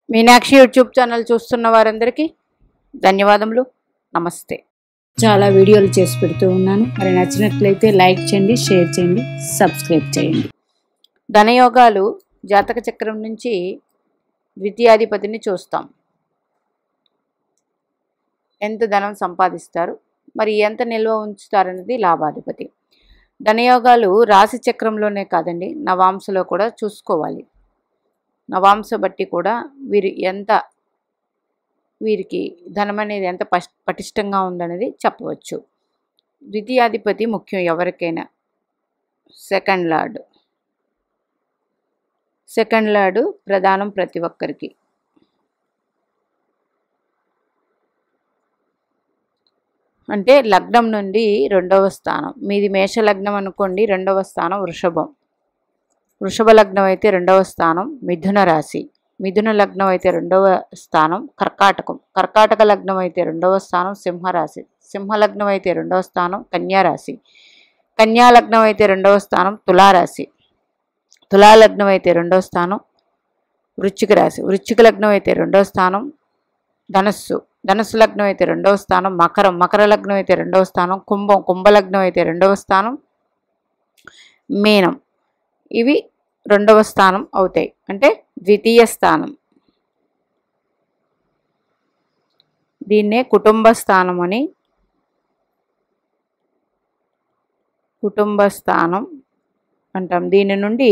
Meenakshi YouTube channel చూస్తున్న వారందరికీ ధన్యవాదములు. నమస్తే. చాలా వీడియోలు చేసి పెడుతూ ఉన్నాను. మరి నచ్చినట్లయితే లైక్ చేయండి, షేర్ చేయండి, సబ్స్క్రైబ్ చేయండి. ధనయోగాలు జాతక చక్రం నుంచి ద్వితీయాధిపతిని చూస్తాం. ఎంత ధనం సంపాదిస్తారు, మరి ఎంత నిల్వ ఉంచుతారనేది లాభాధిపతి. ధనయోగాలు రాశి చక్రంలోనే కాదండి, నవాంశలో కూడా చూసుకోవాలి. నవాంశ బట్టి కూడా వీరికి ధనం అనేది ఎంత పటిష్టంగా ఉందనేది చెప్పవచ్చు. ద్వితీయాధిపతి ముఖ్యం ఎవరికైనా. సెకండ్ లార్డ్ ప్రధానం ప్రతి ఒక్కరికి. అంటే లగ్నం నుండి 2వ స్థానం, మీది మేష లగ్నం అనుకోండి, 2వ స్థానం వృషభం. వృషభ లగ్నం అయితే 2వ స్థానం మిథున రాశి. మిథున లగ్నం అయితే 2వ స్థానం కర్కాటకం. కర్కాటక లగ్నం అయితే 2వ స్థానం సింహరాశి. సింహ లగ్నం అయితే 2వ స్థానం కన్యా రాశి. కన్యా లగ్నం అయితే 2వ స్థానం తులారాశి. తులా లగ్నం అయితే 2వ స్థానం వృశ్చిక రాశి. వృశ్చిక లగ్నం అయితే 2వ స్థానం ధనస్సు. ధనస్సు లగ్నం అయితే 2వ స్థానం మకరం. మకర లగ్నం అయితే 2వ స్థానం కుంభం. కుంభలగ్నం అయితే 2వ స్థానం మీనం. ఇవి 2వ స్థానం అవుతాయి, అంటే ద్వితీయ స్థానం. దీన్నే కుటుంబ స్థానం అంటాం. దీని నుండి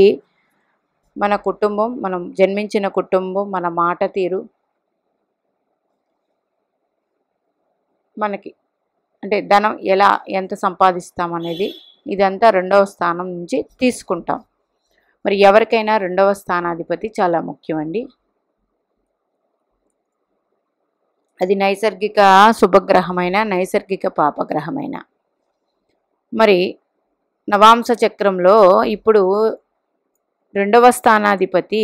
మన కుటుంబం, మనం జన్మించిన కుటుంబం, మన మాట తీరు, మనకి అంటే ధనం ఎంత సంపాదిస్తామనేది ఇదంతా 2వ స్థానం నుంచి తీసుకుంటాం. మరి ఎవరికైనా 2వ స్థానాధిపతి చాలా ముఖ్యమండి. అది నైసర్గిక శుభగ్రహమైన, నైసర్గిక పాపగ్రహమైన. మరి నవాంశ చక్రంలో ఇప్పుడు 2వ స్థానాధిపతి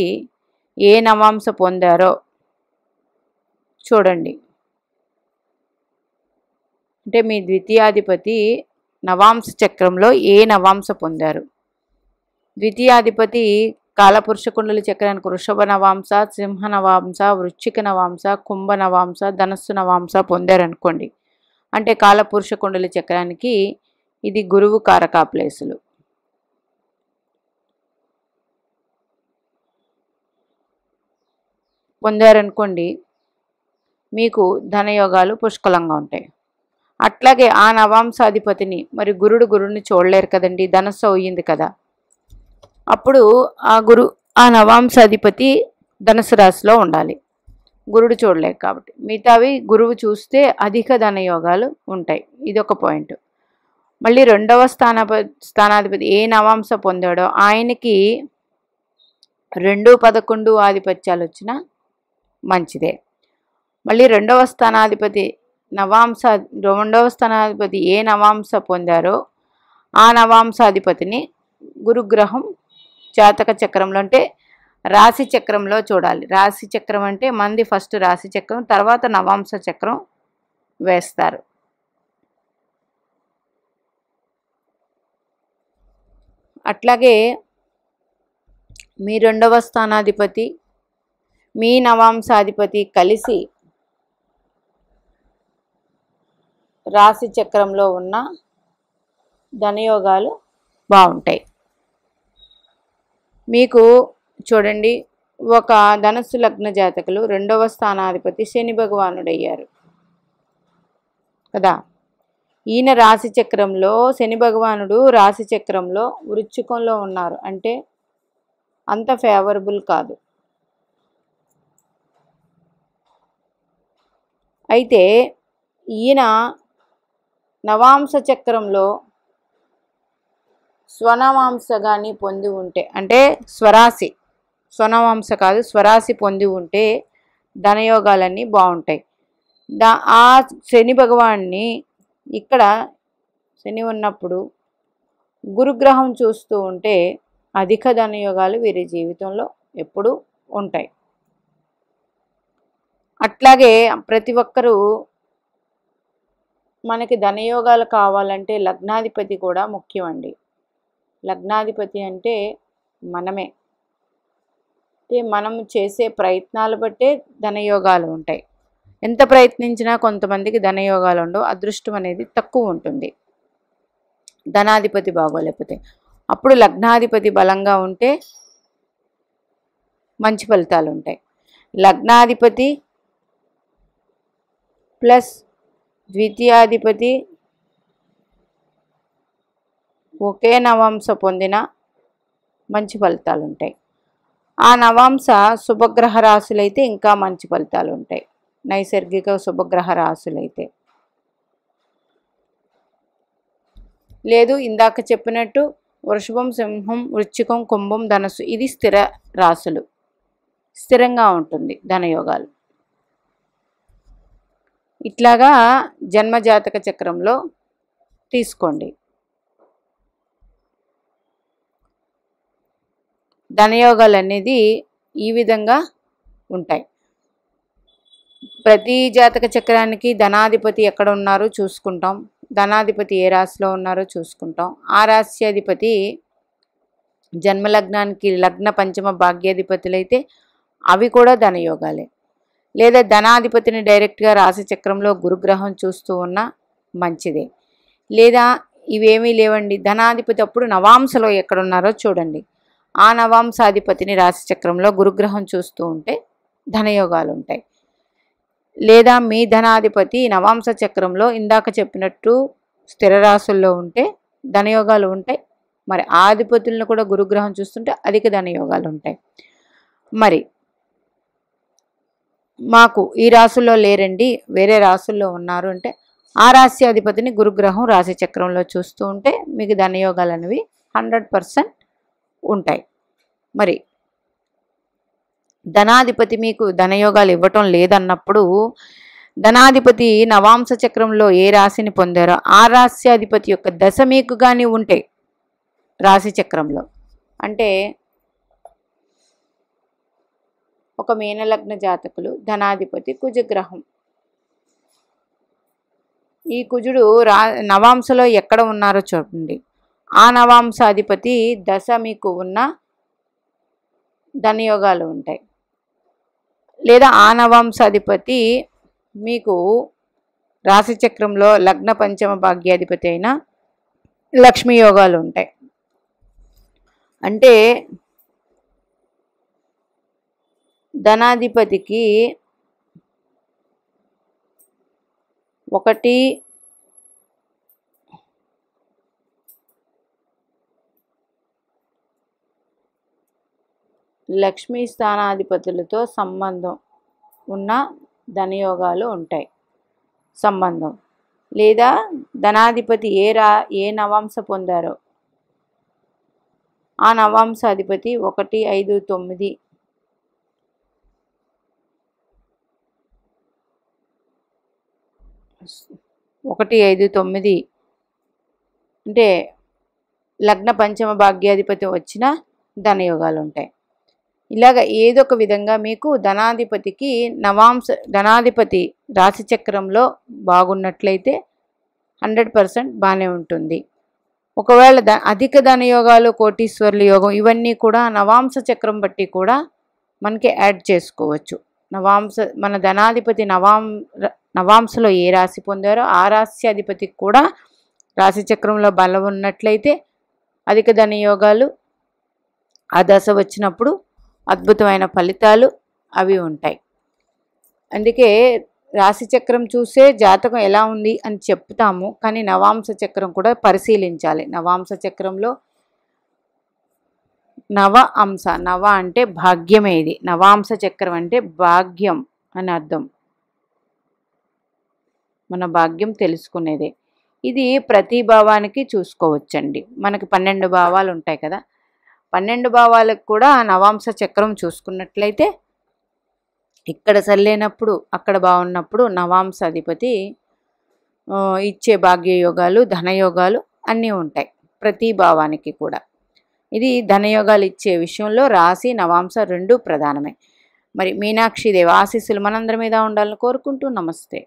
ఏ నవాంశ పొందారో చూడండి. అంటే మీ ద్వితీయాధిపతి నవాంశ చక్రంలో ఏ నవాంశ పొందారు. ద్వితీయాధిపతి కాలపురుష కుండలి చక్రానికి వృషభ నవాంశ, సింహ నవాంశ, వృశ్చిక నవాంశ, కుంభ నవాంశ, ధనస్సు నవాంశ పొందారనుకోండి. అంటే కాలపురుష కుండలి చక్రానికి ఇది గురువు కారకా ప్లేసులు. పొందారనుకోండి, మీకు ధనయోగాలు పుష్కలంగా ఉంటాయి. అట్లాగే ఆ నవాంశాధిపతిని మరి గురుడిని చూడలేరు కదండి, ధనస్సు అయ్యింది కదా. అప్పుడు ఆ నవాంశాధిపతి ధనుసు రాశిలో ఉండాలి, గురుడు చూడలేక. కాబట్టి మిగతావి గురువు చూస్తే అధిక ధనయోగాలు ఉంటాయి. ఇదొక పాయింట్. మళ్ళీ 2వ స్థానాధిపతి ఏ నవాంశ పొందాడో ఆయనకి 2, 11 ఆధిపత్యాలు వచ్చినా మంచిదే. మళ్ళీ 2వ స్థానాధిపతి ఏ నవాంశ పొందారో ఆ నవాంశాధిపతిని గురుగ్రహం జాతక చక్రంలో, అంటే రాశి చక్రంలో చూడాలి. రాశి చక్రం అంటే మంది ఫస్ట్ రాశి చక్రం, తర్వాత నవాంశ చక్రం వేస్తారు. అట్లాగే మీ 2వ స్థానాధిపతి మీ నవాంశాధిపతి కలిసి రాశి చక్రంలో ఉన్న ధనయోగాలు బాగుంటాయి. మీకు చూడండి, ఒక ధనస్సు లగ్న జాతకులు 2వ స్థానాధిపతి శని భగవానుడయ్యారు కదా. ఈయన రాశి చక్రంలో, శని భగవానుడు రాశి చక్రంలో వృశ్చికంలో ఉన్నారు, అంటే అంత ఫేవరబుల్ కాదు. అయితే ఈయన నవాంశ చక్రంలో స్వనవాంశ కానీ పొంది ఉంటే, అంటే స్వనవాంశ కాదు, స్వరాశి పొంది ఉంటే ధనయోగాలన్నీ బాగుంటాయి. ఆ శని భగవాన్ని ఇక్కడ శని ఉన్నప్పుడు గురుగ్రహం చూస్తూ ఉంటే అధిక ధనయోగాలు వీరి జీవితంలో ఎప్పుడూ ఉంటాయి. అట్లాగే ప్రతి ఒక్కరూ మనకి ధనయోగాలు కావాలంటే లగ్నాధిపతి కూడా ముఖ్యమండి. లగ్నాధిపతి అంటే మనమే. అంటే మనం చేసే ప్రయత్నాలు బట్టే ధనయోగాలు ఉంటాయి. ఎంత ప్రయత్నించినా కొంతమందికి ధనయోగాలు ఉండవు, అదృష్టం అనేది తక్కువ ఉంటుంది ధనాధిపతి బాగోలేకపోతే. అప్పుడు లగ్నాధిపతి బలంగా ఉంటే మంచి ఫలితాలు ఉంటాయి. లగ్నాధిపతి ప్లస్ ద్వితీయాధిపతి ఒకే నవాంశ పొందిన మంచి ఫలితాలు ఉంటాయి. ఆ నవాంశ శుభగ్రహ రాశులైతే ఇంకా మంచి ఫలితాలు ఉంటాయి, నైసర్గిక శుభగ్రహ రాశులైతే. లేదు ఇందాక చెప్పినట్టు వృషభం, సింహం, వృశ్చికం, కుంభం, ధనస్సు ఇది స్థిర రాశులు, స్థిరంగా ఉంటుంది ధనయోగాలు. ఇట్లాగా జన్మజాతక చక్రంలో తీసుకోండి. ధనయోగాలు అనేది ఈ విధంగా ఉంటాయి. ప్రతి జాతక చక్రానికి ధనాధిపతి ఎక్కడ ఉన్నారో చూసుకుంటాం, ధనాధిపతి ఏ రాశిలో ఉన్నారో చూసుకుంటాం. ఆ రాశ్యాధిపతి జన్మలగ్నానికి లగ్న పంచమ భాగ్యాధిపతులైతే అవి కూడా ధనయోగాలే. లేదా ధనాధిపతిని డైరెక్ట్గా రాశి చక్రంలో గురుగ్రహం చూస్తూ ఉన్నా మంచిదే. లేదా ఇవేమీ లేవండి, ధనాధిపతి అప్పుడు నవాంశలో ఎక్కడున్నారో చూడండి, ఆ నవాంశాధిపతిని రాశి చక్రంలో గురుగ్రహం చూస్తూ ఉంటే ధనయోగాలు ఉంటాయి. లేదా మీ ధనాధిపతి నవాంశ చక్రంలో ఇందాక చెప్పినట్టు స్థిర రాశుల్లో ఉంటే ధనయోగాలు ఉంటాయి. మరి ఆ అధిపతులను కూడా గురుగ్రహం చూస్తుంటే అధిక ధనయోగాలు ఉంటాయి. మరి మాకు ఈ రాశుల్లో లేరండి, వేరే రాశుల్లో ఉన్నారు అంటే ఆ రాశి అధిపతిని గురుగ్రహం రాశి చక్రంలో చూస్తూ ఉంటే మీకు ధనయోగాలు అనేవి 100% ఉంటాయి. మరి ధనాధిపతి మీకు ధనయోగాలు ఇవ్వటం లేదన్నప్పుడు ధనాధిపతి నవాంశ చక్రంలో ఏ రాశిని పొందారో ఆ రాశ్యాధిపతి యొక్క దశ మీకు కానీ ఉంటే రాశి చక్రంలో, అంటే ఒక మీనలగ్న జాతకులు ధనాధిపతి కుజగ్రహం, ఈ కుజుడు నవాంశలో ఎక్కడ ఉన్నారో చూడండి, ఆ నవాంశాధిపతి దశ మీకు ఉన్న ధనయోగాలు ఉంటాయి. లేదా ఆ నవాంశాధిపతి మీకు రాశిచక్రంలో లగ్న పంచమ భాగ్యాధిపతి అయిన లక్ష్మీ యోగాలు ఉంటాయి. అంటే ధనాధిపతికి 1 లక్ష్మీ స్థానాధిపతులతో సంబంధం ఉన్న ధనయోగాలు ఉంటాయి సంబంధం. లేదా ధనాధిపతి ఏ నవాంశ పొందారో ఆ నవాంశాధిపతి 1, 5, 9 1, 5, 9 అంటే లగ్న పంచమ భాగ్యాధిపతి వచ్చిన ధనయోగాలు ఉంటాయి. ఇలాగ ఏదో ఒక విధంగా మీకు ధనాధిపతి రాశిచక్రంలో బాగున్నట్లయితే 100% బాగానే ఉంటుంది. ఒకవేళ అధిక ధనయోగాలు, కోటీశ్వర్ల యోగం ఇవన్నీ కూడా నవాంశ చక్రం బట్టి కూడా మనకి యాడ్ చేసుకోవచ్చు. మన ధనాధిపతి నవాంశలో ఏ రాశి పొందారో ఆ రాశ్యాధిపతికి కూడా రాశిచక్రంలో బలం ఉన్నట్లయితే అధిక ధనయోగాలు ఆ దశ వచ్చినప్పుడు అద్భుతమైన ఫలితాలు అవి ఉంటాయి. అందుకే రాశిచక్రం చూసే జాతకం ఎలా ఉంది అని చెప్తాము, కానీ నవాంశ చక్రం కూడా పరిశీలించాలి. నవాంశ చక్రంలో నవ అంశ, నవ అంటే భాగ్యమే, ఇది నవాంశ చక్రం అంటే భాగ్యం అని అర్థం, మన భాగ్యం తెలుసుకునేదే. ఇది ప్రతి భావానికి చూసుకోవచ్చండి. మనకి 12 భావాలు ఉంటాయి కదా, 12 భావాలకు కూడా నవాంశ చక్రం చూసుకున్నట్లయితే ఇక్కడ సరిలేనప్పుడు అక్కడ బాగున్నప్పుడు నవాంశ అధిపతి ఇచ్చే భాగ్యయోగాలు, ధనయోగాలు అన్నీ ఉంటాయి ప్రతి భావానికి కూడా. ఇది ధనయోగాలు ఇచ్చే విషయంలో రాశి నవాంశ 2 ప్రధానమే. మరి మీనాక్షి దేవి ఆశీస్సులు మనందరి మీద ఉండాలని కోరుకుంటూ నమస్తే.